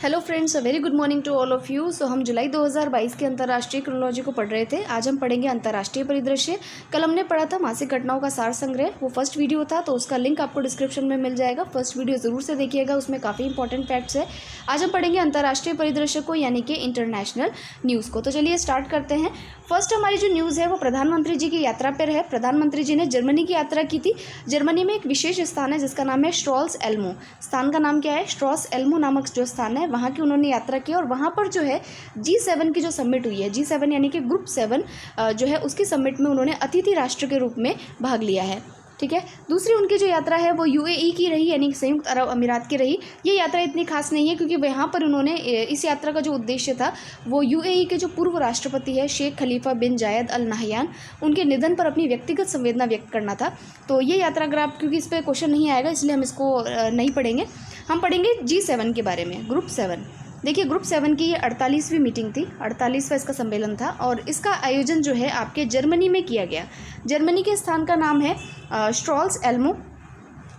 Hello friends, very good morning to all of you. हम जुलाई 2022 के अंतर्राष्ट्रीय क्रोनोलॉजी को पढ़ रहे थे। आज हम पढ़ेंगे अंतर्राष्ट्रीय परिदृश्य। कल हमने पढ़ा था मासिक घटनाओं का सार संग्रह, वो फर्स्ट वीडियो था, तो उसका लिंक आपको डिस्क्रिप्शन में मिल जाएगा। फर्स्ट वीडियो ज़रूर से देखिएगा, उसमें काफ़ी इंपॉर्टेंट फैक्ट्स है। आज हम पढ़ेंगे अंतर्राष्ट्रीय परिदृश्य को, यानी कि इंटरनेशनल न्यूज़ को। तो चलिए स्टार्ट करते हैं। फर्स्ट हमारी जो न्यूज़ है वो प्रधानमंत्री जी की यात्रा पर है। प्रधानमंत्री जी ने जर्मनी की यात्रा की थी। जर्मनी में एक विशेष स्थान है जिसका नाम है स्ट्रॉल्स एल्मो। स्थान का नाम क्या है? स्ट्रॉस एल्मो नामक जो स्थान है, वहाँ की उन्होंने यात्रा की और वहाँ पर जो है G7 की जो समिट हुई है, G7 यानी कि ग्रुप 7 जो है उसकी समिट में उन्होंने अतिथि राष्ट्र के रूप में भाग लिया है। ठीक है। दूसरी उनकी जो यात्रा है वो UAE की रही, यानी संयुक्त अरब अमीरात की रही। ये यात्रा इतनी खास नहीं है क्योंकि वहाँ पर उन्होंने इस यात्रा का जो उद्देश्य था वो UAE के जो पूर्व राष्ट्रपति है शेख खलीफा बिन जायद अल नाहयान, उनके निधन पर अपनी व्यक्तिगत संवेदना व्यक्त करना था। तो ये यात्रा अगर आप, क्योंकि इस पर क्वेश्चन नहीं आएगा इसलिए हम इसको नहीं पढ़ेंगे। हम पढ़ेंगे G7 के बारे में, ग्रुप 7। देखिए, ग्रुप 7 की ये 48वीं मीटिंग थी, 48वां इसका सम्मेलन था और इसका आयोजन जो है आपके जर्मनी में किया गया। जर्मनी के स्थान का नाम है स्ट्रॉल्स एल्मो।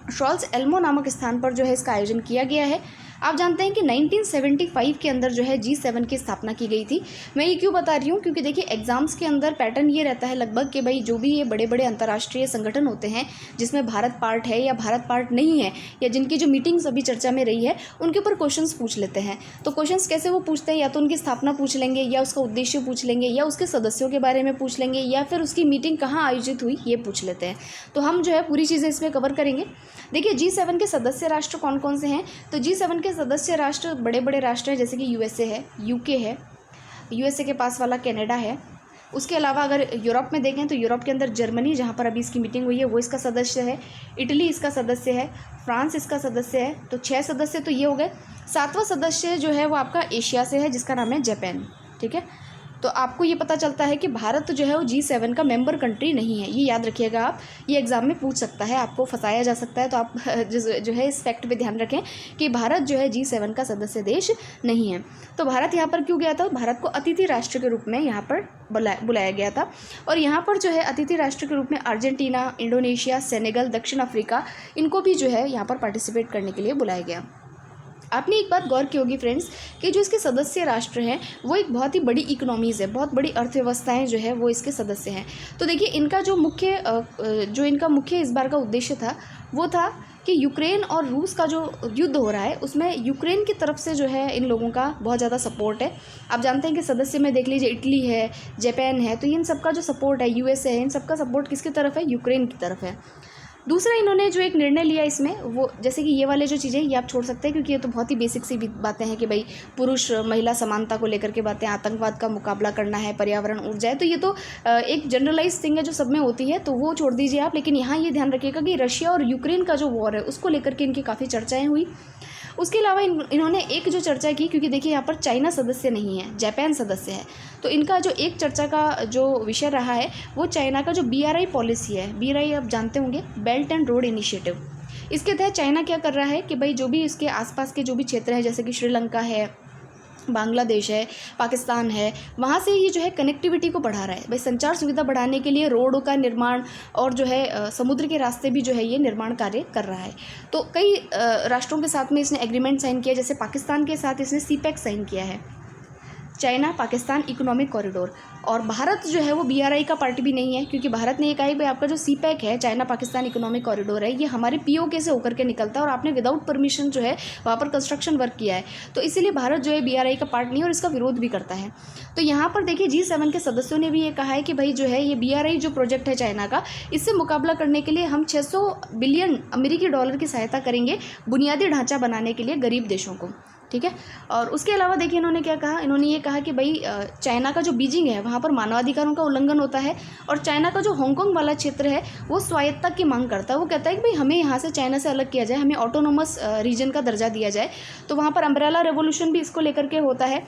स्ट्रॉल्स एल्मो नामक स्थान पर जो है इसका आयोजन किया गया है। आप जानते हैं कि 1975 के अंदर जो है G7 की स्थापना की गई थी। मैं ये क्यों बता रही हूँ, क्योंकि देखिए एग्जाम्स के अंदर पैटर्न ये रहता है लगभग कि भाई जो भी ये बड़े बड़े अंतर्राष्ट्रीय संगठन होते हैं जिसमें भारत पार्ट है या भारत पार्ट नहीं है, या जिनकी जो मीटिंग्स अभी चर्चा में रही है उनके ऊपर क्वेश्चंस पूछ लेते हैं। तो क्वेश्चंस कैसे वो पूछते हैं, या तो उनकी स्थापना पूछ लेंगे, या उसका उद्देश्य पूछ लेंगे, या उसके सदस्यों के बारे में पूछ लेंगे, या फिर उसकी मीटिंग कहाँ आयोजित हुई ये पूछ लेते हैं। तो हम जो है पूरी चीज़ें इसमें कवर करेंगे। देखिए G7 के सदस्य राष्ट्र कौन कौन से हैं। तो G7 के सदस्य राष्ट्र बड़े बड़े राष्ट्र हैं, जैसे कि USA है, UK है, USA के पास वाला कनाडा है। उसके अलावा अगर यूरोप में देखें तो यूरोप के अंदर जर्मनी, जहाँ पर अभी इसकी मीटिंग हुई है, वो इसका सदस्य है। इटली इसका सदस्य है। फ्रांस इसका सदस्य है। तो 6 सदस्य तो ये हो गए। 7वां सदस्य जो है वो आपका एशिया से है, जिसका नाम है जापान। ठीक है। तो आपको ये पता चलता है कि भारत जो है वो G7 का मेंबर कंट्री नहीं है, ये याद रखिएगा आप। ये एग्जाम में पूछ सकता है, आपको फंसाया जा सकता है, तो आप जो है इस फैक्ट पे ध्यान रखें कि भारत जो है G7 का सदस्य देश नहीं है। तो भारत यहाँ पर क्यों गया था? भारत को अतिथि राष्ट्र के रूप में यहाँ पर बुलाया गया था। और यहाँ पर जो है अतिथि राष्ट्र के रूप में अर्जेंटीना, इंडोनेशिया, सेनेगल, दक्षिण अफ्रीका, इनको भी जो है यहाँ पर पार्टिसिपेट करने के लिए बुलाया गया। आपने एक बात गौर की होगी फ्रेंड्स कि जो इसके सदस्य राष्ट्र हैं वो एक बहुत ही बड़ी इकोनॉमीज़ है, बहुत बड़ी अर्थव्यवस्थाएं जो है वो इसके सदस्य हैं। तो देखिए इनका जो मुख्य इस बार का उद्देश्य था वो था कि यूक्रेन और रूस का जो युद्ध हो रहा है उसमें यूक्रेन की तरफ से जो है इन लोगों का बहुत ज़्यादा सपोर्ट है। आप जानते हैं कि सदस्य में देख लीजिए इटली है, जापान है, तो इन सबका जो सपोर्ट है, USA है, इन सबका सपोर्ट किसकी तरफ है? यूक्रेन की तरफ है। दूसरा इन्होंने जो एक निर्णय लिया इसमें, वो जैसे कि ये वाले जो चीज़ें ये आप छोड़ सकते हैं क्योंकि ये तो बहुत ही बेसिक सी बातें हैं कि भाई पुरुष महिला समानता को लेकर के बातें, आतंकवाद का मुकाबला करना है, पर्यावरण, ऊर्जा है, तो ये तो एक जनरलाइज थिंग है जो सब में होती है, तो वो छोड़ दीजिए आप। लेकिन यहाँ ये ध्यान रखिएगा कि रशिया और यूक्रेन का जो वॉर है उसको लेकर के इनकी काफ़ी चर्चाएँ हुई। उसके अलावा इन्होंने एक जो चर्चा की, क्योंकि देखिए यहाँ पर चाइना सदस्य नहीं है, जापान सदस्य है, तो इनका जो एक चर्चा का जो विषय रहा है वो चाइना का जो BRI पॉलिसी है। BRI आप जानते होंगे, बेल्ट एंड रोड इनिशिएटिव। इसके तहत चाइना क्या कर रहा है कि भाई जो भी इसके आसपास के जो भी क्षेत्र हैं, जैसे कि श्रीलंका है, बांग्लादेश है, पाकिस्तान है, वहाँ से ये जो है कनेक्टिविटी को बढ़ा रहा है। भाई संचार सुविधा बढ़ाने के लिए रोड का निर्माण और जो है समुद्र के रास्ते भी जो है ये निर्माण कार्य कर रहा है। तो कई राष्ट्रों के साथ में इसने एग्रीमेंट साइन किया, जैसे पाकिस्तान के साथ इसने CPEC साइन किया है, चाइना पाकिस्तान इकोनॉमिक कॉरिडोर। और भारत जो है वो BRI का पार्टी भी नहीं है, क्योंकि भारत ने ये कहा है कि आपका जो CPEC है, चाइना पाकिस्तान इकोनॉमिक कॉरिडोर है, ये हमारे POK से होकर के निकलता है और आपने विदाउट परमिशन जो है वहाँ पर कंस्ट्रक्शन वर्क किया है, तो इसीलिए भारत जो है BRI का पार्ट नहीं है और इसका विरोध भी करता है। तो यहाँ पर देखिए G7 के सदस्यों ने भी ये कहा है कि भाई जो है ये BRI जो प्रोजेक्ट है चाइना का, इससे मुकाबला करने के लिए हम 600 बिलियन अमेरिकी डॉलर की सहायता करेंगे बुनियादी ढांचा बनाने के लिए गरीब देशों को। ठीक है। और उसके अलावा देखिए इन्होंने क्या कहा, इन्होंने ये कहा कि भाई चाइना का जो बीजिंग है वहाँ पर मानवाधिकारों का उल्लंघन होता है, और चाइना का जो हांगकांग वाला क्षेत्र है वो स्वायत्तता की मांग करता है। वो कहता है कि भाई हमें यहाँ से चाइना से अलग किया जाए, हमें ऑटोनोमस रीजन का दर्जा दिया जाए। तो वहाँ पर अम्ब्रेला रेवोल्यूशन भी इसको लेकर के होता है।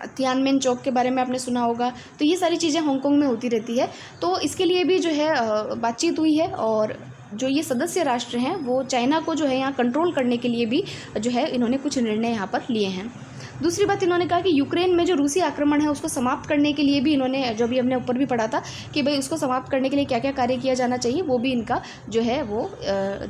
तियानमेन चौक के बारे में आपने सुना होगा। तो ये सारी चीज़ें हांगकांग में होती रहती है, तो इसके लिए भी जो है बातचीत हुई है। और जो ये सदस्य राष्ट्र हैं वो चाइना को जो है यहाँ कंट्रोल करने के लिए भी जो है इन्होंने कुछ निर्णय यहाँ पर लिए हैं। दूसरी बात इन्होंने कहा कि यूक्रेन में जो रूसी आक्रमण है उसको समाप्त करने के लिए भी इन्होंने, जो भी हमने ऊपर भी पढ़ा था कि भाई उसको समाप्त करने के लिए क्या क्या कार्य किया जाना चाहिए, वो भी इनका जो है वो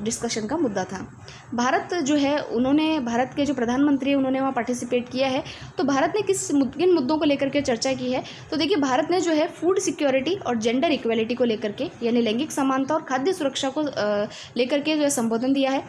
डिस्कशन का मुद्दा था। भारत जो है, उन्होंने, भारत के जो प्रधानमंत्री है उन्होंने वहाँ पार्टिसिपेट किया है। तो भारत ने किन मुद्दों को लेकर के चर्चा की है, तो देखिए भारत ने जो है फूड सिक्योरिटी और जेंडर इक्वलिटी को लेकर के, यानी लैंगिक समानता और खाद्य सुरक्षा को लेकर के जो है संबोधन दिया है।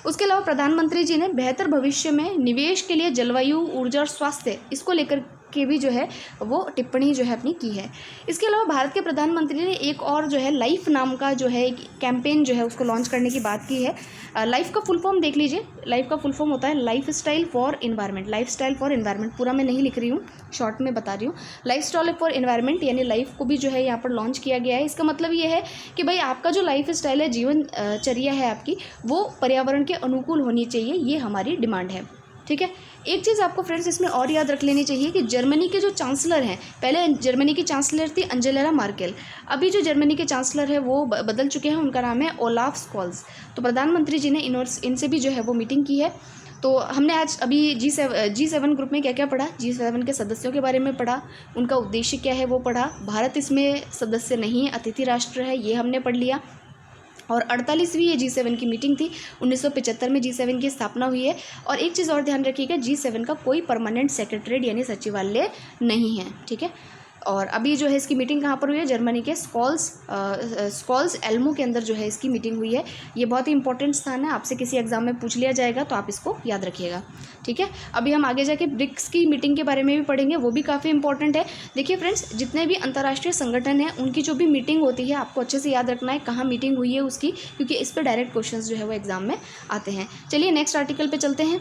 उसके अलावा प्रधानमंत्री जी ने बेहतर भविष्य में निवेश के लिए जलवायु, ऊर्जा और स्वास्थ्य, इसको लेकर के भी जो है वो टिप्पणी जो है अपनी की है। इसके अलावा भारत के प्रधानमंत्री ने एक और जो है लाइफ नाम का जो है कैंपेन जो है उसको लॉन्च करने की बात की है। लाइफ का फुल फॉर्म देख लीजिए। लाइफ का फुल फॉर्म होता है life style for environment. Life style for environment, पूरा मैं नहीं लिख रही हूँ, शॉर्ट में बता रही हूँ। लाइफ स्टाइल फॉर एनवायरनमेंट यानी लाइफ को भी जो है यहाँ पर लॉन्च किया गया है। इसका मतलब ये है कि भाई आपका जो लाइफ स्टाइल है, जीवन चर्या है आपकी, वो पर्यावरण के अनुकूल होनी चाहिए, ये हमारी डिमांड है। ठीक है। एक चीज़ आपको फ्रेंड्स इसमें और याद रख लेनी चाहिए कि जर्मनी के जो चांसलर हैं, पहले जर्मनी की चांसलर थी एंजेला मर्केल, अभी जो जर्मनी के चांसलर है वो बदल चुके हैं, उनका नाम है ओलाफ स्कॉल्स। तो प्रधानमंत्री जी ने इनसे भी जो है वो मीटिंग की है। तो हमने आज अभी G7 ग्रुप में क्या क्या पढ़ा, G7 के सदस्यों के बारे में पढ़ा, उनका उद्देश्य क्या है वो पढ़ा। भारत इसमें सदस्य नहीं है, अतिथि राष्ट्र है, ये हमने पढ़ लिया। और 48वीं ये G7 की मीटिंग थी। 1975 में G7 की स्थापना हुई है। और एक चीज़ और ध्यान रखिएगा, G7 का कोई परमानेंट सेक्रेटरीट यानी सचिवालय नहीं है। ठीक है। और अभी जो है इसकी मीटिंग कहाँ पर हुई है, जर्मनी के स्कॉल्स एल्मो के अंदर जो है इसकी मीटिंग हुई है। ये बहुत ही इंपॉर्टेंट स्थान है, आपसे किसी एग्जाम में पूछ लिया जाएगा तो आप इसको याद रखिएगा। ठीक है। अभी हम आगे जाके ब्रिक्स की मीटिंग के बारे में भी पढ़ेंगे, वो भी काफ़ी इंपॉर्टेंट है। देखिए फ्रेंड्स, जितने भी अंतर्राष्ट्रीय संगठन हैं उनकी जो भी मीटिंग होती है आपको अच्छे से याद रखना है कहाँ मीटिंग हुई है उसकी, क्योंकि इस पर डायरेक्ट क्वेश्चन जो है वो एग्जाम में आते हैं। चलिए नेक्स्ट आर्टिकल पर चलते हैं।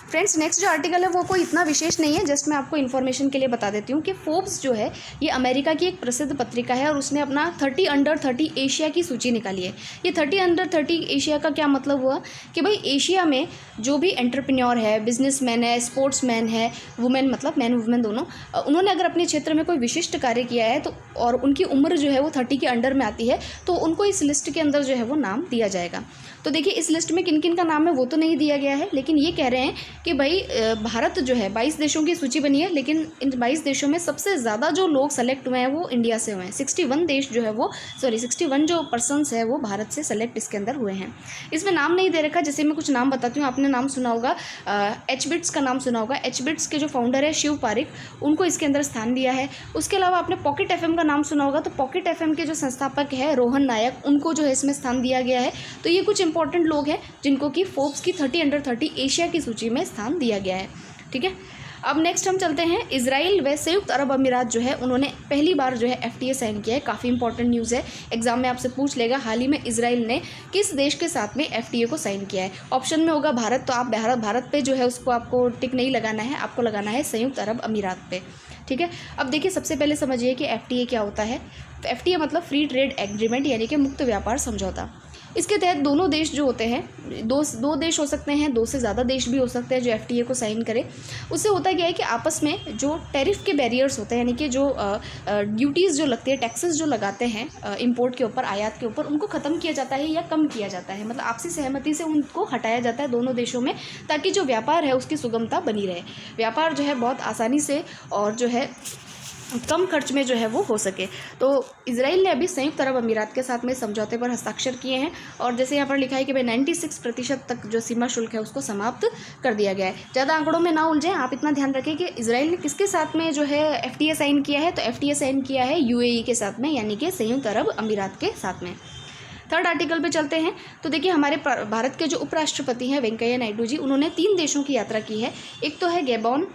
फ्रेंड्स, नेक्स्ट जो आर्टिकल है वो कोई इतना विशेष नहीं है, जस्ट मैं आपको इन्फॉर्मेशन के लिए बता देती हूँ कि फोर्ब्स जो है ये अमेरिका की एक प्रसिद्ध पत्रिका है और उसने अपना 30 अंडर 30 एशिया की सूची निकाली है। ये 30 अंडर 30 एशिया का क्या मतलब हुआ कि भाई एशिया में जो भी एंटरप्रेन्योर है, बिजनेसमैन है, स्पोर्ट्समैन है, वुमेन, मतलब मैन वुमेन दोनों, उन्होंने अगर अपने क्षेत्र में कोई विशिष्ट कार्य किया है तो और उनकी उम्र जो है वो 30 के अंडर में आती है तो उनको इस लिस्ट के अंदर जो है वो नाम दिया जाएगा। तो देखिए इस लिस्ट में किन किन का नाम है वो तो नहीं दिया गया है, लेकिन ये कह रहे हैं कि भाई भारत जो है 22 देशों की सूची बनी है, लेकिन इन 22 देशों में सबसे ज़्यादा जो लोग सेलेक्ट हुए हैं वो इंडिया से हुए हैं। 61 देश जो है वो 61 जो पर्सन्स है वो भारत से सेलेक्ट इसके अंदर हुए हैं। इसमें नाम नहीं दे रखा, जैसे मैं कुछ नाम बताती हूँ, आपने नाम सुना होगा, एचबिट्स का नाम सुना होगा। एचबिट्स के जो फाउंडर है शिव पारिक, उनको इसके अंदर स्थान दिया है। उसके अलावा आपने पॉकेट FM का नाम सुना होगा, तो पॉकेट FM के जो संस्थापक है रोहन नायक, उनको जो है इसमें स्थान दिया गया है। तो ये कुछ इंपॉर्टेंट लोग हैं जिनको कि फोर्ब्स की 30 अंडर 30 एशिया की सूची में स्थान दिया गया है। ठीक है। अब नेक्स्ट हम चलते हैं, इजराइल व संयुक्त अरब अमीरात जो है उन्होंने पहली बार जो है FTA साइन किया है। काफ़ी इंपॉर्टेंट न्यूज़ है, एग्जाम में आपसे पूछ लेगा हाल ही में इजराइल ने किस देश के साथ में FTA को साइन किया है। ऑप्शन में होगा भारत, तो आप भारत पे जो है उसको आपको टिक नहीं लगाना है, आपको लगाना है संयुक्त अरब अमीरात पे। ठीक है। अब देखिए सबसे पहले समझिए कि FTA क्या होता है। FTA मतलब फ्री ट्रेड एग्रीमेंट यानी कि मुक्त व्यापार समझौता। इसके तहत दोनों देश जो होते हैं, दो देश हो सकते हैं, 2 से ज़्यादा देश भी हो सकते हैं जो FTA को साइन करें। उससे होता क्या है कि आपस में जो टैरिफ के बैरियर्स होते हैं, यानी कि जो ड्यूटीज़ जो लगती है, टैक्सेस जो लगाते हैं इंपोर्ट के ऊपर, आयात के ऊपर, उनको ख़त्म किया जाता है या कम किया जाता है। मतलब आपसी सहमति से उनको हटाया जाता है दोनों देशों में, ताकि जो व्यापार है उसकी सुगमता बनी रहे, व्यापार जो है बहुत आसानी से और जो है कम खर्च में जो है वो हो सके। तो इजराइल ने अभी संयुक्त अरब अमीरात के साथ में समझौते पर हस्ताक्षर किए हैं और जैसे यहाँ पर लिखा है कि भाई 96% तक जो सीमा शुल्क है उसको समाप्त कर दिया गया है। ज़्यादा आंकड़ों में ना उलझें, आप इतना ध्यान रखें कि इजराइल ने किसके साथ में जो है FTA साइन किया है। तो FTA साइन किया है UAE के साथ में, यानी कि संयुक्त अरब अमीरात के साथ में। थर्ड आर्टिकल पे चलते हैं। तो देखिए हमारे भारत के जो उपराष्ट्रपति हैं वेंकैया नायडू जी, उन्होंने 3 देशों की यात्रा की है। एक तो है गैबॉन,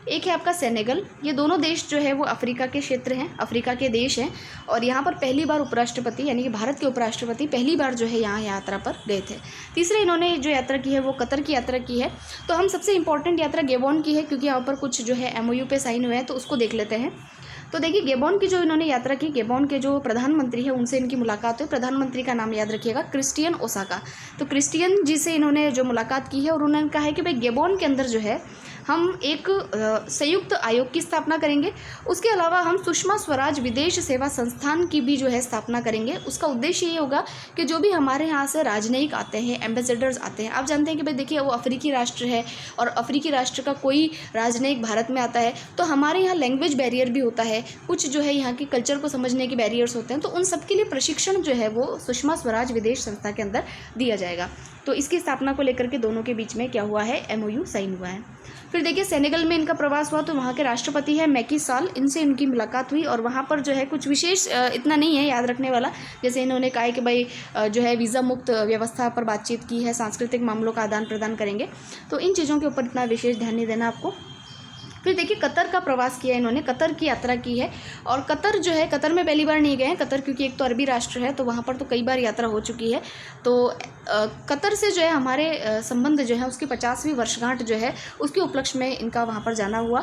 एक है आपका सेनेगल। ये दोनों देश जो है वो अफ्रीका के क्षेत्र हैं, अफ्रीका के देश हैं। और यहाँ पर पहली बार उपराष्ट्रपति यानी कि भारत के उपराष्ट्रपति पहली बार जो है यहाँ यात्रा पर गए थे। तीसरे इन्होंने जो यात्रा की है वो कतर की यात्रा की है। तो हम सबसे इंपॉर्टेंट यात्रा गैबॉन की है, क्योंकि यहाँ पर कुछ जो है MOU पे साइन हुए हैं, तो उसको देख लेते हैं। तो देखिए गेबोन की जो इन्होंने यात्रा की, गेबोन के जो प्रधानमंत्री है उनसे इनकी मुलाकात हुई। प्रधानमंत्री का नाम याद रखिएगा, क्रिस्टियन ओसाका। तो क्रिस्टियन जी से इन्होंने जो मुलाकात की है और उन्होंने कहा है कि भाई गेबोन के अंदर जो है हम एक संयुक्त आयोग की स्थापना करेंगे। उसके अलावा हम सुषमा स्वराज विदेश सेवा संस्थान की भी जो है स्थापना करेंगे। उसका उद्देश्य ये होगा कि जो भी हमारे यहाँ से राजनयिक आते हैं, एम्बेसडर्स आते हैं, आप जानते हैं कि भाई देखिए वो अफ्रीकी राष्ट्र है और अफ्रीकी राष्ट्र का कोई राजनयिक भारत में आता है तो हमारे यहाँ लैंग्वेज बैरियर भी होता है, कुछ जो है यहाँ की कल्चर को समझने के बैरियर्स होते हैं, तो उन सब के लिए प्रशिक्षण जो है वो सुषमा स्वराज विदेश संस्था के अंदर दिया जाएगा। तो इसकी स्थापना को लेकर के दोनों के बीच में क्या हुआ है, MOU साइन हुआ है। फिर देखिए सेनेगल में इनका प्रवास हुआ, तो वहाँ के राष्ट्रपति है मैकी साल, इनसे इनकी मुलाकात हुई और वहाँ पर जो है कुछ विशेष इतना नहीं है याद रखने वाला। जैसे इन्होंने कहा है कि भाई जो है वीज़ा मुक्त व्यवस्था पर बातचीत की है, सांस्कृतिक मामलों का आदान प्रदान करेंगे, तो इन चीज़ों के ऊपर इतना विशेष ध्यान नहीं देना आपको। फिर देखिए कतर का प्रवास किया इन्होंने, कतर की यात्रा की है और कतर जो है, कतर में पहली बार नहीं गए हैं कतर, क्योंकि एक तो अरबी राष्ट्र है तो वहाँ पर तो कई बार यात्रा हो चुकी है। तो कतर से जो है हमारे संबंध जो है उसकी 50वीं वर्षगांठ जो है उसके उपलक्ष्य में इनका वहाँ पर जाना हुआ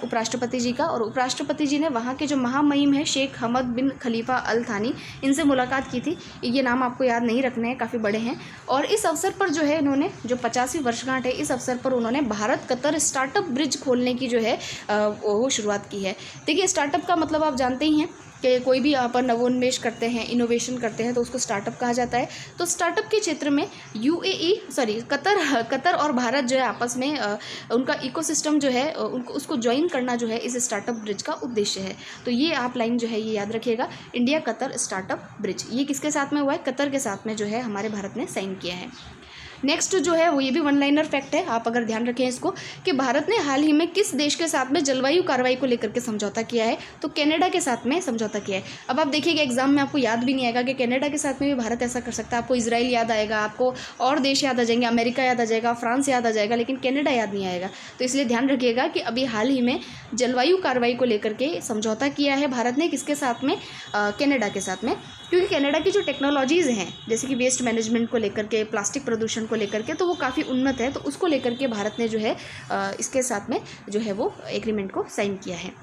उपराष्ट्रपति जी का। और उपराष्ट्रपति जी ने वहाँ के जो महामहिम है शेख हमद बिन खलीफा अल थानी, इनसे मुलाकात की थी। ये नाम आपको याद नहीं रखने हैं, काफ़ी बड़े हैं। और इस अवसर पर जो है इन्होंने जो 50वीं वर्षगांठ है, इस अवसर पर उन्होंने भारत कतर स्टार्टअप ब्रिज खोलने की जो है वो शुरुआत की है। देखिए स्टार्टअप का मतलब आप जानते ही हैं कि कोई भी यहाँ पर नवोन्मेष करते हैं, इनोवेशन करते हैं तो उसको स्टार्टअप कहा जाता है। तो स्टार्टअप के क्षेत्र में कतर और भारत जो है आपस में उनका इकोसिस्टम जो है उसको ज्वाइन करना जो है इस स्टार्टअप ब्रिज का उद्देश्य है। तो ये आप लाइन जो है ये याद रखिएगा, इंडिया कतर स्टार्टअप ब्रिज, ये किसके साथ में हुआ है, कतर के साथ में जो है हमारे भारत ने साइन किया है। नेक्स्ट जो है वो ये भी वन लाइनर फैक्ट है, आप अगर ध्यान रखें इसको, कि भारत ने हाल ही में किस देश के साथ में जलवायु कार्रवाई को लेकर के समझौता किया है, तो कनाडा के साथ में समझौता किया है। अब आप देखिएगा एग्जाम में आपको याद भी नहीं आएगा कि कनाडा के साथ में भी भारत ऐसा कर सकता है, आपको इजराइल याद आएगा, आपको और देश याद आ जाएंगे, अमेरिका याद आ जाएगा, फ्रांस याद आ जाएगा, लेकिन कनाडा याद नहीं आएगा। तो इसलिए ध्यान रखिएगा कि अभी हाल ही में जलवायु कार्रवाई को लेकर के समझौता किया है भारत ने, किसके साथ में, कनाडा के साथ में, क्योंकि कनाडा की जो टेक्नोलॉजीज़ हैं जैसे कि वेस्ट मैनेजमेंट को लेकर के, प्लास्टिक प्रदूषण को लेकर के, तो वो काफ़ी उन्नत है। तो उसको लेकर के भारत ने जो है इसके साथ में जो है वो एग्रीमेंट को साइन किया है।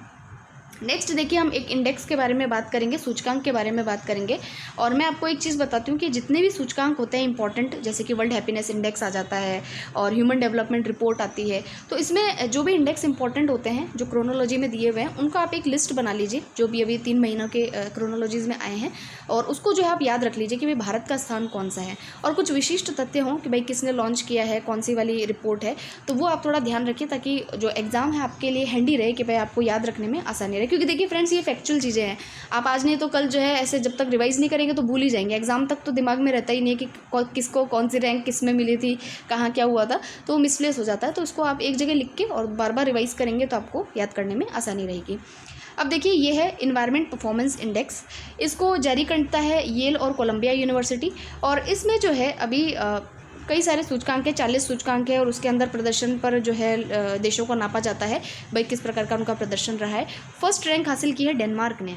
नेक्स्ट देखिए हम एक इंडेक्स के बारे में बात करेंगे, सूचकांक के बारे में बात करेंगे। और मैं आपको एक चीज़ बताती हूँ कि जितने भी सूचकांक होते हैं इंपॉर्टेंट, जैसे कि वर्ल्ड हैप्पीनेस इंडेक्स आ जाता है और ह्यूमन डेवलपमेंट रिपोर्ट आती है, तो इसमें जो भी इंडेक्स इंपॉर्टेंट होते हैं जो क्रोनोलॉजी में दिए हुए हैं उनको आप एक लिस्ट बना लीजिए, जो भी अभी 3 महीनों के क्रोनोलॉजीज़ में आए हैं, और उसको जो है आप याद रख लीजिए कि भाई भारत का स्थान कौन सा है, और कुछ विशिष्ट तथ्य हों कि भाई किसने लॉन्च किया है, कौन सी वाली रिपोर्ट है, तो वो आप थोड़ा ध्यान रखिए ताकि जो एग्ज़ाम है आपके लिए हैंडी रहे, कि भाई आपको याद रखने में आसानी रहे। क्योंकि देखिए फ्रेंड्स ये फैक्चुअल चीज़ें हैं, आप आज नहीं तो कल जो है ऐसे जब तक रिवाइज नहीं करेंगे तो भूल ही जाएंगे, एग्जाम तक तो दिमाग में रहता ही नहीं कि किसको कौन सी रैंक किस में मिली थी, कहाँ क्या हुआ था, तो वो मिसप्लेस हो जाता है। तो उसको आप एक जगह लिख के और बार बार रिवाइज करेंगे तो आपको याद करने में आसानी रहेगी। अब देखिए ये है इन्वायरमेंट परफॉर्मेंस इंडेक्स, इसको जारी करता है येल और कोलंबिया यूनिवर्सिटी, और इसमें जो है अभी कई सारे सूचकांक है, 40 सूचकांक है, और उसके अंदर प्रदर्शन पर जो है देशों को नापा जाता है भाई किस प्रकार का उनका प्रदर्शन रहा है। फर्स्ट रैंक हासिल की है डेनमार्क ने,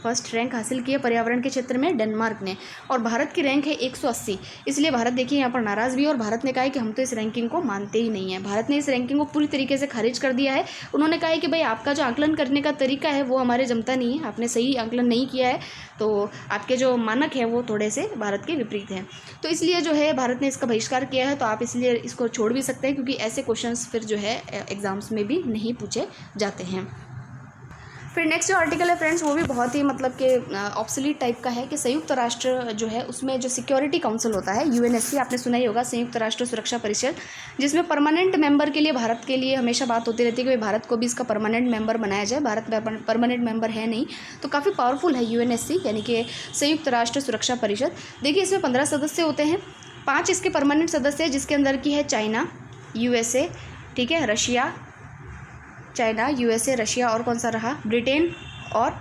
फर्स्ट रैंक हासिल की है पर्यावरण के क्षेत्र में डेनमार्क ने, और भारत की रैंक है 180। इसलिए भारत देखिए यहाँ पर नाराज़ भी है और भारत ने कहा है कि हम तो इस रैंकिंग को मानते ही नहीं है। भारत ने इस रैंकिंग को पूरी तरीके से खारिज कर दिया है। उन्होंने कहा है कि भाई आपका जो आकलन करने का तरीका है वो हमारे जमता नहीं है, आपने सही आकलन नहीं किया है, तो आपके जो मानक हैं वो थोड़े से भारत के विपरीत हैं। तो इसलिए जो है भारत ने इसका बहिष्कार किया है। तो आप इसलिए इसको छोड़ भी सकते हैं क्योंकि ऐसे क्वेश्चंस फिर जो है एग्ज़ाम्स में भी नहीं पूछे जाते हैं। फिर नेक्स्ट जो आर्टिकल है फ्रेंड्स वो भी बहुत ही मतलब कि ऑब्सोलीट टाइप का है, कि संयुक्त राष्ट्र जो है उसमें जो सिक्योरिटी काउंसिल होता है UNSC, आपने सुना ही होगा, संयुक्त राष्ट्र सुरक्षा परिषद, जिसमें परमानेंट मेंबर के लिए भारत के लिए हमेशा बात होती रहती है कि भारत को भी इसका परमानेंट मेंबर बनाया जाए। भारत परमानेंट मेंबर है नहीं, तो काफ़ी पावरफुल है UNSC यानी कि संयुक्त राष्ट्र सुरक्षा परिषद। देखिए इसमें 15 सदस्य होते हैं, 5 इसके परमानेंट सदस्य हैं, जिसके अंदर की है चाइना, USA, ठीक है, रशिया, चाइना, USA, रशिया, और कौन सा रहा, ब्रिटेन, और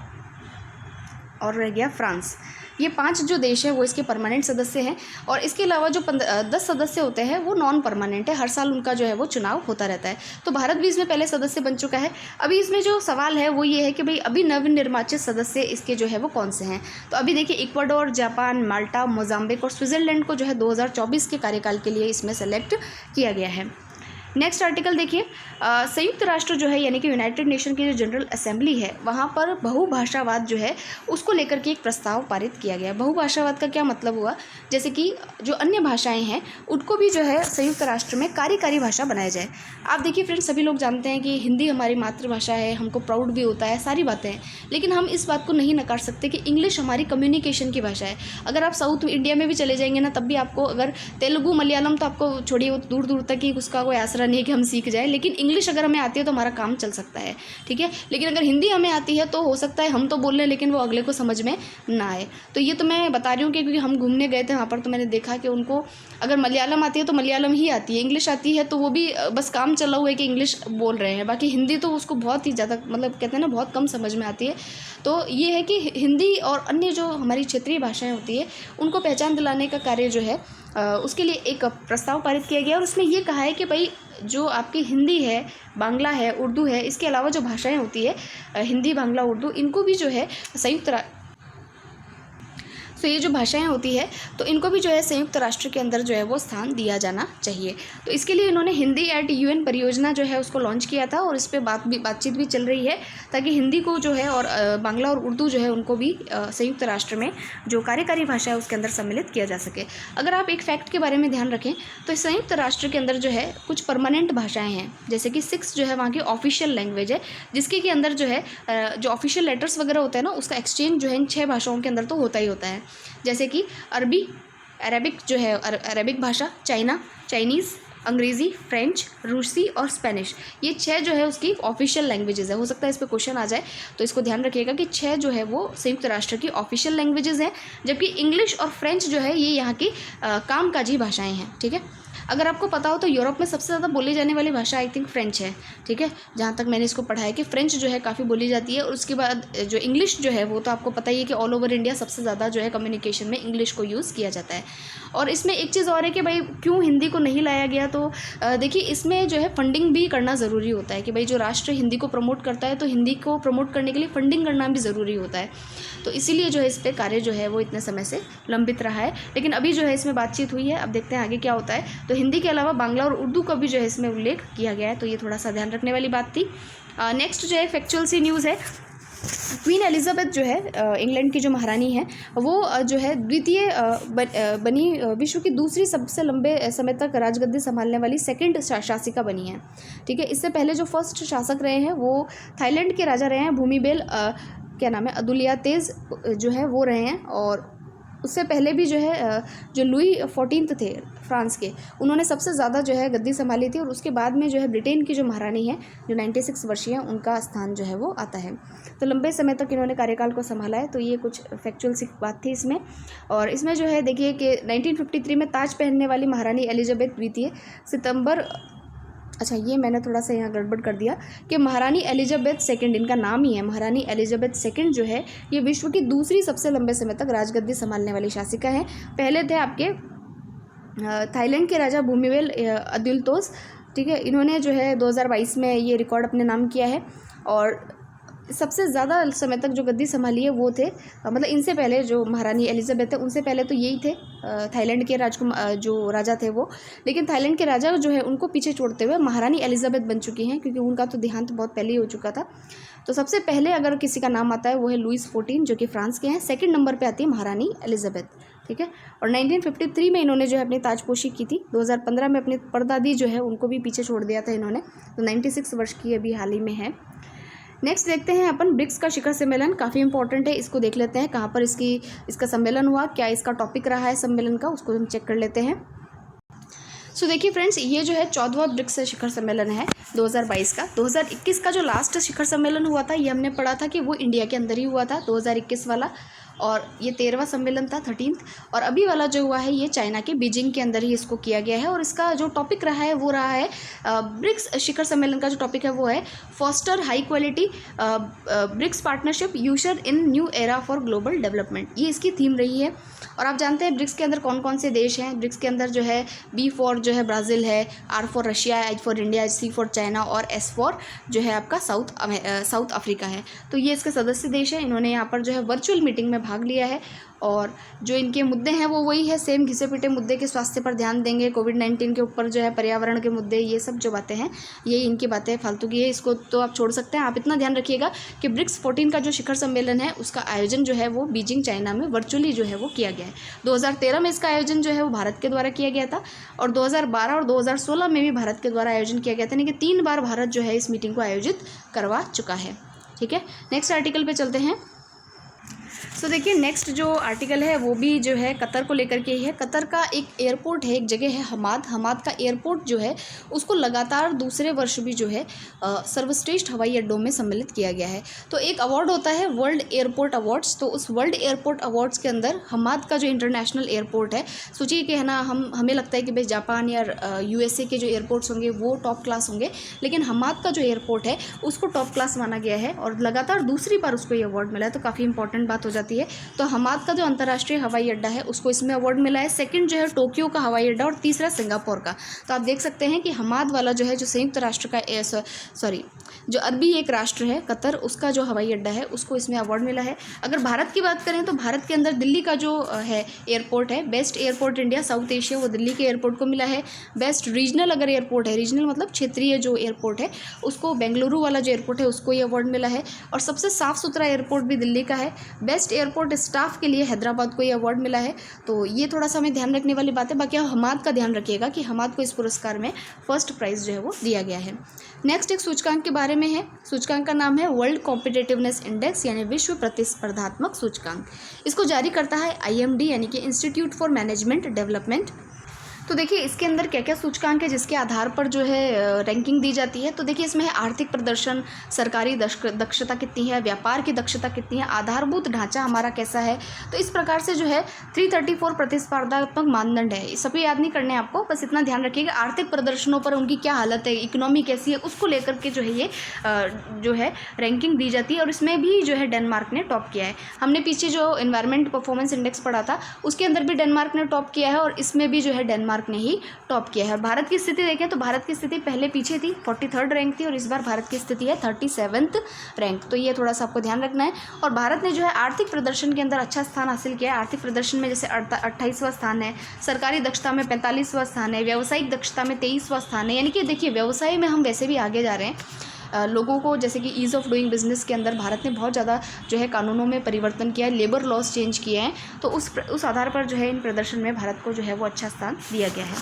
रह गया फ्रांस। ये 5 जो देश है वो इसके परमानेंट सदस्य हैं। और इसके अलावा जो 10 सदस्य होते हैं वो नॉन परमानेंट है, हर साल उनका जो है वो चुनाव होता रहता है। तो भारत भी इसमें पहले सदस्य बन चुका है। अभी इसमें जो सवाल है वो ये है कि भाई अभी नवनिर्वाचित सदस्य इसके जो है वो कौन से हैं। तो अभी देखिए इक्वाडोर, जापान, माल्टा, मोजाम्बिक और स्विट्ज़रलैंड को जो है 2024 के कार्यकाल के लिए इसमें सेलेक्ट किया गया है। नेक्स्ट आर्टिकल देखिए, संयुक्त राष्ट्र जो है यानी कि यूनाइटेड नेशन की जो जनरल असेंबली है वहाँ पर बहुभाषावाद जो है उसको लेकर के एक प्रस्ताव पारित किया गया। बहुभाषावाद का क्या मतलब हुआ, जैसे कि जो अन्य भाषाएं हैं उनको भी जो है संयुक्त राष्ट्र में कार्यकारी भाषा बनाया जाए। आप देखिए फ्रेंड्स, सभी लोग जानते हैं कि हिंदी हमारी मातृभाषा है, हमको प्राउड भी होता है, सारी बातें हैं, लेकिन हम इस बात को नहीं नकार सकते कि इंग्लिश हमारी कम्युनिकेशन की भाषा है। अगर आप साउथ इंडिया में भी चले जाएंगे ना, तब भी आपको अगर तेलुगु मलयालम तो आपको छोड़िए, वो दूर दूर तक ही उसका कोई आसरा नहीं है कि हम सीख जाए, लेकिन इंग्लिश अगर हमें आती है तो हमारा काम चल सकता है, ठीक है। लेकिन अगर हिंदी हमें आती है तो हो सकता है हम तो बोल रहे हैं लेकिन वो अगले को समझ में ना आए। तो ये तो मैं बता रही हूँ कि क्योंकि हम घूमने गए थे वहाँ पर, तो मैंने देखा कि उनको अगर मलयालम आती है तो मलयालम ही आती है, इंग्लिश आती है तो वो भी बस काम चला हुआ है कि इंग्लिश बोल रहे हैं, बाकी हिंदी तो उसको बहुत ही ज़्यादा मतलब कहते हैं ना बहुत कम समझ में आती है। तो ये है कि हिंदी और अन्य जो हमारी क्षेत्रीय भाषाएं होती है उनको पहचान दिलाने का कार्य जो है उसके लिए एक प्रस्ताव पारित किया गया। और उसमें ये कहा है कि भाई जो आपकी हिंदी है, बांग्ला है, उर्दू है, इसके अलावा जो भाषाएं होती है हिंदी, बांग्ला, उर्दू, इनको भी जो है ये जो भाषाएं होती है तो इनको भी जो है संयुक्त राष्ट्र के अंदर जो है वो स्थान दिया जाना चाहिए। तो इसके लिए इन्होंने हिंदी एट यूएन परियोजना जो है उसको लॉन्च किया था और इस पर बातचीत भी चल रही है ताकि हिंदी को जो है और बांग्ला और उर्दू जो है उनको भी संयुक्त राष्ट्र में जो कार्यकारी भाषा है उसके अंदर सम्मिलित किया जा सके। अगर आप एक फैक्ट के बारे में ध्यान रखें तो संयुक्त राष्ट्र के अंदर जो है कुछ परमानेंट भाषाएँ हैं, जैसे कि 6 जो है वहाँ की ऑफिशियल लैंग्वेज है, जिसके के अंदर जो है जो ऑफिशियल लेटर्स वगैरह होते हैं ना उसका एक्सचेंज जो है इन 6 भाषाओं के अंदर तो होता ही होता है, जैसे कि अरबी, अरेबिक जो है अरेबिक भाषा, चाइनीज़, अंग्रेज़ी, फ्रेंच, रूसी और स्पेनिश, ये 6 जो है उसकी ऑफिशियल लैंग्वेजेस है। हो सकता है इस पर क्वेश्चन आ जाए, तो इसको ध्यान रखिएगा कि 6 जो है वो संयुक्त राष्ट्र की ऑफिशियल लैंग्वेजेस हैं, जबकि इंग्लिश और फ्रेंच जो है ये यहाँ की कामकाजी भाषाएं हैं, ठीक है। अगर आपको पता हो तो यूरोप में सबसे ज़्यादा बोली जाने वाली भाषा आई थिंक फ्रेंच है, ठीक है, जहाँ तक मैंने इसको पढ़ा है कि फ्रेंच जो है काफ़ी बोली जाती है। और उसके बाद जो इंग्लिश जो है वो तो आपको पता ही है कि ऑल ओवर इंडिया सबसे ज़्यादा जो है कम्युनिकेशन में इंग्लिश को यूज़ किया जाता है। और इसमें एक चीज़ और है कि भाई क्यों हिंदी को नहीं लाया गया, तो देखिए इसमें जो है फंडिंग भी करना ज़रूरी होता है कि भाई जो राष्ट्र हिंदी को प्रमोट करता है तो हिंदी को प्रमोट करने के लिए फंडिंग करना भी ज़रूरी होता है। तो इसीलिए जो है इस पर कार्य जो है वो इतने समय से लंबित रहा है, लेकिन अभी जो है इसमें बातचीत हुई है, अब देखते हैं आगे क्या होता है। तो हिंदी के अलावा बांग्ला और उर्दू का भी जो है इसमें उल्लेख किया गया है, तो ये थोड़ा सा ध्यान रखने वाली बात थी। नेक्स्ट जो है फैक्चुअल सी न्यूज़ है, क्वीन एलिजाबेथ जो है इंग्लैंड की जो महारानी है वो जो है द्वितीय बनी विश्व की दूसरी सबसे लंबे समय तक राजगद्दी संभालने वाली सेकंड शासिका बनी है, ठीक है। इससे पहले जो फर्स्ट शासक रहे हैं वो थाईलैंड के राजा रहे हैं, भूमिबेल क्या नाम है, अदुलियातेज जो है वो रहे हैं। और उससे पहले भी जो है जो लुई 14 थे फ्रांस के, उन्होंने सबसे ज़्यादा जो है गद्दी संभाली थी। और उसके बाद में जो है ब्रिटेन की जो महारानी है जो 96 वर्षीय है, उनका स्थान जो है वो आता है। तो लंबे समय तक इन्होंने कार्यकाल को संभाला है, तो ये कुछ फैक्चुअल सी बात थी इसमें। और इसमें जो है देखिए कि 1953 में ताज पहनने वाली महारानी एलिजाबेथ द्वितीय सितंबर, अच्छा ये मैंने थोड़ा सा यहाँ गड़बड़ कर दिया कि महारानी एलिजाबेथ सेकंड, इनका नाम ही है महारानी एलिजाबेथ सेकंड जो है ये विश्व की दूसरी सबसे लंबे समय तक राजगद्दी संभालने वाली शासिका हैं। पहले थे आपके थाईलैंड के राजा भूमिबेल अदुल्यतोस, ठीक है, इन्होंने जो है 2022 में ये रिकॉर्ड अपने नाम किया है। और सबसे ज़्यादा समय तक जो गद्दी संभाली है वो थे मतलब इनसे पहले जो महारानी एलिजाबेथ है उनसे पहले तो यही थे थाईलैंड के राजकुमार जो राजा थे वो, लेकिन थाईलैंड के राजा जो है उनको पीछे छोड़ते हुए महारानी एलिजाबेथ बन चुकी हैं, क्योंकि उनका तो देहांत बहुत पहले ही हो चुका था। तो सबसे पहले अगर किसी का नाम आता है वो है लुईस 14 जो कि फ्रांस के हैं, सेकंड नंबर पे आती है महारानी एलिजाबेथ, ठीक है। और 1953 में इन्होंने जो है अपनी ताजपोशी की थी। 2015 में अपनी परदादी जो है उनको भी पीछे छोड़ दिया था इन्होंने, तो 96 वर्ष की अभी हाल ही में है। नेक्स्ट देखते हैं अपन ब्रिक्स का शिखर सम्मेलन, काफ़ी इंपॉर्टेंट है, इसको देख लेते हैं कहाँ पर इसका सम्मेलन हुआ, क्या इसका टॉपिक रहा है सम्मेलन का, उसको हम चेक कर लेते हैं। सो देखिए फ्रेंड्स, ये जो है 14वां ब्रिक्स शिखर सम्मेलन है 2022 का। 2021 का जो लास्ट शिखर सम्मेलन हुआ था ये हमने पढ़ा था कि वो इंडिया के अंदर ही हुआ था 2021 वाला, और ये 13वां सम्मेलन था 13th। और अभी वाला जो हुआ है ये चाइना के बीजिंग के अंदर ही इसको किया गया है। और इसका जो टॉपिक रहा है वो रहा है ब्रिक्स शिखर सम्मेलन का जो टॉपिक है वो है foster high quality BRICS partnership usher in new era for global development, ये इसकी थीम रही है। और आप जानते हैं ब्रिक्स के अंदर कौन कौन से देश हैं। ब्रिक्स के अंदर जो है B फॉर जो है ब्राज़ील है, R for Russia, I for India, C for China और S फॉर जो है आपका साउथ अफ्रीका है। तो ये इसके सदस्य देश हैं। इन्होंने यहाँ पर जो है वर्चुअल मीटिंग में भाग लिया है। और जो इनके मुद्दे हैं वो वही है, सेम घिसे पिटे मुद्दे के स्वास्थ्य पर ध्यान देंगे, कोविड-19 के ऊपर जो है पर्यावरण के मुद्दे, ये सब जो बातें हैं ये इनकी बातें फालतू की है, इसको तो आप छोड़ सकते हैं। आप इतना ध्यान रखिएगा कि ब्रिक्स 14 का जो शिखर सम्मेलन है उसका आयोजन जो है वो बीजिंग चाइना में वर्चुअली जो है वो किया गया है। 2013 में इसका आयोजन जो है वो भारत के द्वारा किया गया था और 2012 और 2016 में भी भारत के द्वारा आयोजन किया गया था, यानी कि 3 बार भारत जो है इस मीटिंग को आयोजित करवा चुका है। ठीक है, नेक्स्ट आर्टिकल पे चलते हैं। सो देखिए नेक्स्ट जो आर्टिकल है वो भी जो है कतर को लेकर के ही है। कतर का एक एयरपोर्ट है, एक जगह है हमाद। हमाद का एयरपोर्ट जो है उसको लगातार दूसरे वर्ष भी जो है सर्वश्रेष्ठ हवाई अड्डों में सम्मिलित किया गया है। तो एक अवार्ड होता है वर्ल्ड एयरपोर्ट अवार्ड्स, तो उस वर्ल्ड एयरपोर्ट अवार्ड्स के अंदर हमाद का जो इंटरनेशनल एयरपोर्ट है, सोचिए कि है ना, हमें लगता है कि भाई जापान या USA के जो एयरपोर्ट्स होंगे वो टॉप क्लास होंगे, लेकिन हमाद का जो एयरपोर्ट है उसको टॉप क्लास माना गया है और लगातार दूसरी बार उसको ये अवार्ड मिला है, तो काफ़ी इंपॉर्टेंट बात हो जाती है। तो हमाद का जो अंतर्राष्ट्रीय हवाई अड्डा है उसको इसमें अवार्ड मिला है। सेकंड जो है टोक्यो का हवाई अड्डा और तीसरा सिंगापुर का। तो आप देख सकते हैं कि हमाद वाला जो है जो संयुक्त राष्ट्र का जो अरबी एक राष्ट्र है कतर, उसका जो हवाई अड्डा है उसको इसमें अवार्ड मिला है। अगर भारत की बात करें तो भारत के अंदर दिल्ली का जो है एयरपोर्ट है, best airport India south Asia, वो दिल्ली के एयरपोर्ट को मिला है। बेस्ट रीजनल अगर एयरपोर्ट है, रीजनल मतलब क्षेत्रीय जो एयरपोर्ट है, उसको बेंगलुरु वाला जो एयरपोर्ट है उसको ये अवार्ड मिला है। और सबसे साफ़ सुथरा एयरपोर्ट भी दिल्ली का है। बेस्ट एयरपोर्ट स्टाफ के लिए हैदराबाद को ये अवार्ड मिला है। तो ये थोड़ा सा हमें ध्यान रखने वाली बात है। बाकी हमाद का ध्यान रखिएगा कि हमाद को इस पुरस्कार में फर्स्ट प्राइज़ जो है वो दिया गया है। नेक्स्ट एक सूचकांक के बारे में है। सूचकांक का नाम है वर्ल्ड कॉम्पिटिटिवनेस इंडेक्स, यानी विश्व प्रतिस्पर्धात्मक सूचकांक। इसको जारी करता है IMD, यानी कि इंस्टीट्यूट फॉर मैनेजमेंट डेवलपमेंट। तो देखिए इसके अंदर क्या क्या सूचकांक है जिसके आधार पर जो है रैंकिंग दी जाती है। तो देखिए इसमें है आर्थिक प्रदर्शन, सरकारी दक्षता कितनी है, व्यापार की दक्षता कितनी है, आधारभूत ढांचा हमारा कैसा है। तो इस प्रकार से जो है 334 प्रतिस्पर्धात्मक मानदंड है। सभी याद नहीं करने आपको, बस इतना ध्यान रखिएगा आर्थिक प्रदर्शनों पर उनकी क्या हालत है, इकोनॉमी कैसी है, उसको लेकर के जो है ये जो है रैंकिंग दी जाती है। और इसमें भी जो है डेनमार्क ने टॉप किया है। हमने पीछे जो एनवायरमेंट परफॉर्मेंस इंडेक्स पढ़ा था उसके अंदर भी डेनमार्क ने टॉप किया है और इसमें भी जो है डेनमार्क ने ही टॉप किया है। और भारत की स्थिति देखें तो भारत की स्थिति पहले पीछे थी, 43rd रैंक थी और इस बार भारत की स्थिति है 37th रैंक। तो ये थोड़ा सा आपको ध्यान रखना है। और भारत ने जो है आर्थिक प्रदर्शन के अंदर अच्छा स्थान हासिल किया है। आर्थिक प्रदर्शन में जैसे 28वां स्थान है, सरकारी दक्षता में 45वां स्थान है, व्यावसायिक दक्षता में 23वां स्थान है। यानी कि देखिए व्यवसाय में हम वैसे भी आगे जा रहे हैं। लोगों को जैसे कि ईज़ ऑफ डूइंग बिजनेस के अंदर भारत ने बहुत ज़्यादा जो है कानूनों में परिवर्तन किया है, लेबर लॉज चेंज किए हैं। तो उस आधार पर जो है इन प्रदर्शन में भारत को जो है वो अच्छा स्थान दिया गया है।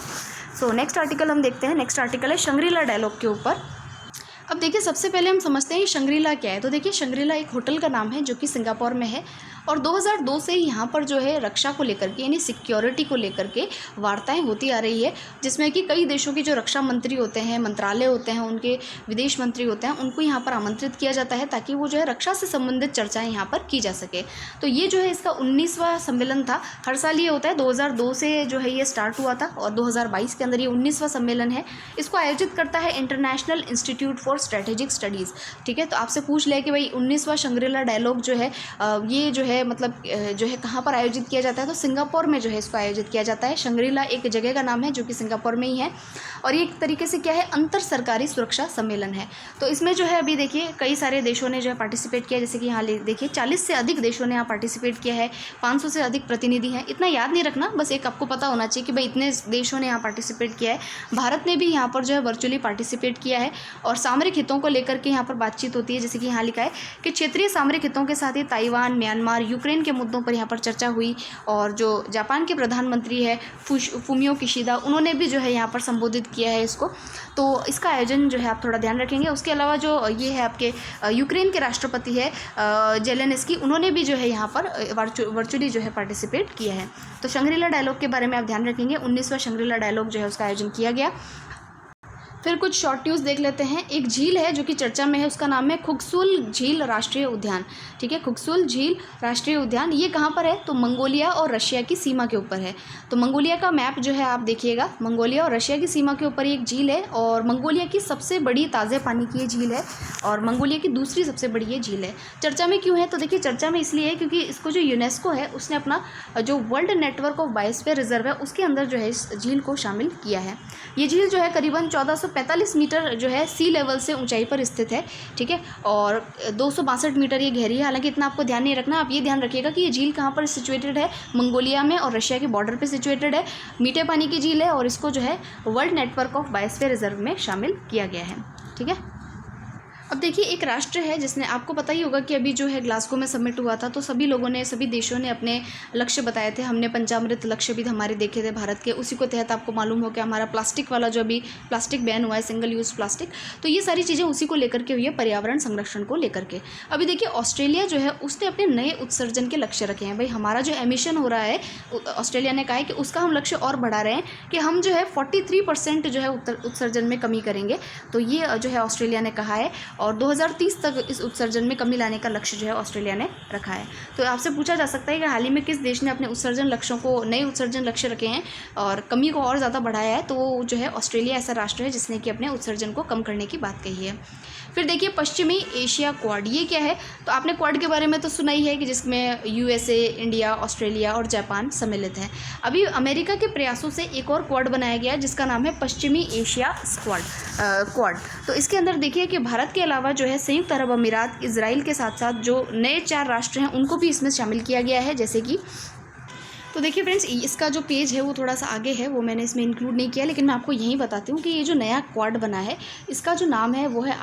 सो नेक्स्ट आर्टिकल हम देखते हैं। नेक्स्ट आर्टिकल है शंग्रीला डायलॉग के ऊपर। अब देखिए सबसे पहले हम समझते हैं शंग्रीला क्या है। तो देखिए शंग्रीला एक होटल का नाम है जो कि सिंगापुर में है और 2002 से यहाँ पर जो है रक्षा को लेकर के यानी सिक्योरिटी को लेकर के वार्ताएं होती आ रही है, जिसमें कि कई देशों के जो रक्षा मंत्री होते हैं, मंत्रालय होते हैं, उनके विदेश मंत्री होते हैं, उनको यहाँ पर आमंत्रित किया जाता है ताकि वो जो है रक्षा से संबंधित चर्चाएँ यहाँ पर की जा सके। तो ये जो है इसका 19वां सम्मेलन था। हर साल ये होता है, 2002 से जो है ये स्टार्ट हुआ था और 2022 के अंदर ये 19वां सम्मेलन है। इसको आयोजित करता है international institute for strategic studies. ठीक है, तो आपसे पूछ ले कि भाई 19वां शंग्रीला डायलॉग जो है ये जो है मतलब जो है कहाँ पर आयोजित किया जाता है। तो सिंगापुर में जो है इसको आयोजित किया जाता है। शंग्रीला एक जगह का नाम है जो कि सिंगापुर में ही है और ये एक तरीके से क्या है, अंतर सरकारी सुरक्षा सम्मेलन है। तो इसमें जो है अभी देखिए कई सारे देशों ने जो है पार्टिसिपेट किया, जैसे कि यहाँ देखिए 40 से अधिक देशों ने यहाँ पार्टिसिपेट किया है, 500 से अधिक प्रतिनिधि हैं। इतना याद नहीं रखना, बस एक आपको पता होना चाहिए कि भाई इतने देशों ने यहाँ पार्टिसिपेट किया है। भारत ने भी यहाँ पर जो है वर्चुअली पार्टिसिपेट किया है और सामरिक हितों को लेकर के यहाँ पर बातचीत होती है। जैसे कि यहाँ लिखा है कि क्षेत्रीय सामरिक हितों के साथ ही ताइवान, म्यांमार, यूक्रेन के मुद्दों पर यहाँ पर चर्चा हुई और जो जापान के प्रधानमंत्री है फूमियो किशिदा, उन्होंने भी जो है यहाँ पर संबोधित किया है इसको। तो इसका आयोजन जो है आप थोड़ा ध्यान रखेंगे। उसके अलावा जो ये है आपके यूक्रेन के राष्ट्रपति है जेलेंस्की, उन्होंने भी जो है यहाँ पर वर्चुअली जो है पार्टिसिपेट किया है। तो शंग्रीला डायलॉग के बारे में आप ध्यान रखेंगे। 19वां शंग्रीला डायलॉग जो है उसका आयोजन किया गया। फिर कुछ शॉर्ट न्यूज़ देख लेते हैं। एक झील है जो कि चर्चा में है, उसका नाम है खुगसुल झील राष्ट्रीय उद्यान। ठीक है, खुगसुल झील राष्ट्रीय उद्यान ये कहाँ पर है, तो मंगोलिया और रशिया की सीमा के ऊपर है। तो मंगोलिया का मैप जो है आप देखिएगा, मंगोलिया और रशिया की सीमा के ऊपर एक झील है और मंगोलिया की सबसे बड़ी ताज़े पानी की ये झील है और मंगोलिया की दूसरी सबसे बड़ी ये झील है। चर्चा में क्यों है, तो देखिए चर्चा में इसलिए है क्योंकि इसको जो यूनेस्को है उसने अपना जो world network of biosphere reserve है उसके अंदर जो है इस झील को शामिल किया है। ये झील जो है करीबन 1450 245 मीटर जो है सी लेवल से ऊंचाई पर स्थित है, ठीक है। और 262 मीटर ये गहरी है। हालांकि इतना आपको ध्यान नहीं रखना, आप ये ध्यान रखिएगा कि ये झील कहाँ पर सिचुएटेड है, मंगोलिया में और रशिया के बॉर्डर पे सिचुएटेड है। मीठे पानी की झील है और इसको जो है world network of biosphere reserve में शामिल किया गया है, ठीक है। अब देखिए, एक राष्ट्र है जिसने, आपको पता ही होगा कि अभी जो है ग्लासगो में समिट हुआ था, तो सभी लोगों ने, सभी देशों ने अपने लक्ष्य बताए थे। हमने पंचामृत लक्ष्य भी हमारे देखे थे भारत के, उसी को तहत आपको मालूम हो कि हमारा प्लास्टिक वाला जो अभी प्लास्टिक बैन हुआ है, सिंगल यूज़ प्लास्टिक, तो ये सारी चीज़ें उसी को लेकर के हुई है, पर्यावरण संरक्षण को लेकर के। अभी देखिए, ऑस्ट्रेलिया जो है उसने अपने नए उत्सर्जन के लक्ष्य रखे हैं। भाई, हमारा जो एमिशन हो रहा है, ऑस्ट्रेलिया ने कहा है कि उसका हम लक्ष्य और बढ़ा रहे हैं कि हम जो है 43% जो है उत्सर्जन में कमी करेंगे। तो ये जो है ऑस्ट्रेलिया ने कहा है, और 2030 तक इस उत्सर्जन में कमी लाने का लक्ष्य जो है ऑस्ट्रेलिया ने रखा है। तो आपसे पूछा जा सकता है कि हाल ही में किस देश ने अपने उत्सर्जन लक्ष्यों को, नए उत्सर्जन लक्ष्य रखे हैं और कमी को और ज़्यादा बढ़ाया है, तो वो जो है ऑस्ट्रेलिया ऐसा राष्ट्र है जिसने कि अपने उत्सर्जन को कम करने की बात कही है। फिर देखिए, पश्चिमी एशिया क्वाड, ये क्या है? तो आपने क्वाड के बारे में तो सुना ही है कि जिसमें यूएसए, इंडिया, ऑस्ट्रेलिया और जापान सम्मिलित हैं। अभी अमेरिका के प्रयासों से एक और क्वाड बनाया गया जिसका नाम है पश्चिमी एशिया क्वाड। तो इसके अंदर देखिए कि भारत के अलावा जो है संयुक्त अरब अमीरात, इजराइल के साथ साथ जो नए 4 राष्ट्र हैं उनको भी इसमें शामिल किया गया है, जैसे कि, तो देखिए फ्रेंड्स, इसका जो पेज है वो थोड़ा सा आगे है, वो मैंने इसमें इंक्लूड नहीं किया, लेकिन मैं आपको यही बताती हूँ कि ये जो नया क्वाड बना है इसका जो नाम है वो है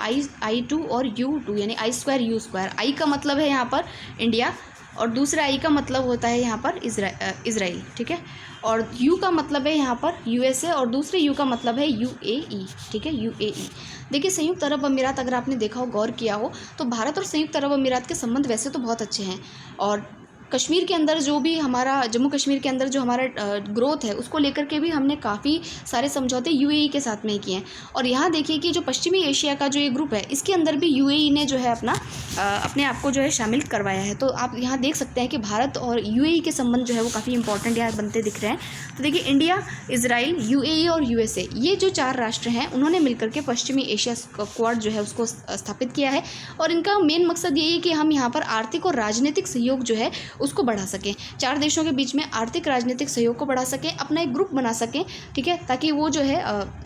I2 और U2, यानी I2 U2। आई का मतलब है यहाँ पर इंडिया और दूसरा आई का मतलब होता है यहाँ पर इजराइल, ठीक है। और यू का मतलब है यहाँ पर यूएसए और दूसरे यू का मतलब है UAE, ठीक है, UAE। देखिए, संयुक्त अरब अमीरात, अगर आपने देखा हो, गौर किया हो, तो भारत और संयुक्त अरब अमीरात के संबंध वैसे तो बहुत अच्छे हैं, और कश्मीर के अंदर जो भी हमारा, जम्मू कश्मीर के अंदर जो हमारा ग्रोथ है उसको लेकर के भी हमने काफ़ी सारे समझौते UAE के साथ में किए हैं। और यहाँ देखिए कि जो पश्चिमी एशिया का जो ये ग्रुप है इसके अंदर भी UAE ने जो है अपने आप को जो है शामिल करवाया है। तो आप यहाँ देख सकते हैं कि भारत और UAE के संबंध जो है वो काफ़ी इंपॉर्टेंट यहाँ बनते दिख रहे हैं। तो देखिए, इंडिया, इजराइल, UAE और USA, ये जो 4 राष्ट्र हैं उन्होंने मिलकर के पश्चिमी एशिया क्वाड जो है उसको स्थापित किया है। और इनका मेन मकसद यही है कि हम यहाँ पर आर्थिक और राजनीतिक सहयोग जो है उसको बढ़ा सकें, 4 देशों के बीच में आर्थिक राजनीतिक सहयोग को बढ़ा सकें, अपना एक ग्रुप बना सकें, ठीक है, ताकि वो जो है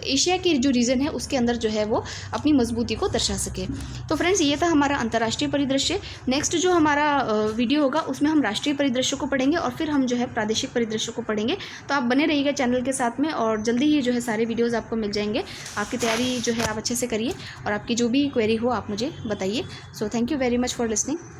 एशिया की जो रीजन है उसके अंदर जो है वो अपनी मजबूती को दर्शा सके। तो फ्रेंड्स, ये था हमारा अंतर्राष्ट्रीय परिदृश्य। नेक्स्ट जो हमारा वीडियो होगा उसमें हम राष्ट्रीय परिदृश्य को पढ़ेंगे और फिर हम जो है प्रादेशिक परिदृश्य को पढ़ेंगे। तो आप बने रहिएगा चैनल के साथ में और जल्दी ही जो है सारे वीडियोज़ आपको मिल जाएंगे। आपकी तैयारी जो है आप अच्छे से करिए और आपकी जो भी क्वेरी हो आप मुझे बताइए। So thank you very much for listening.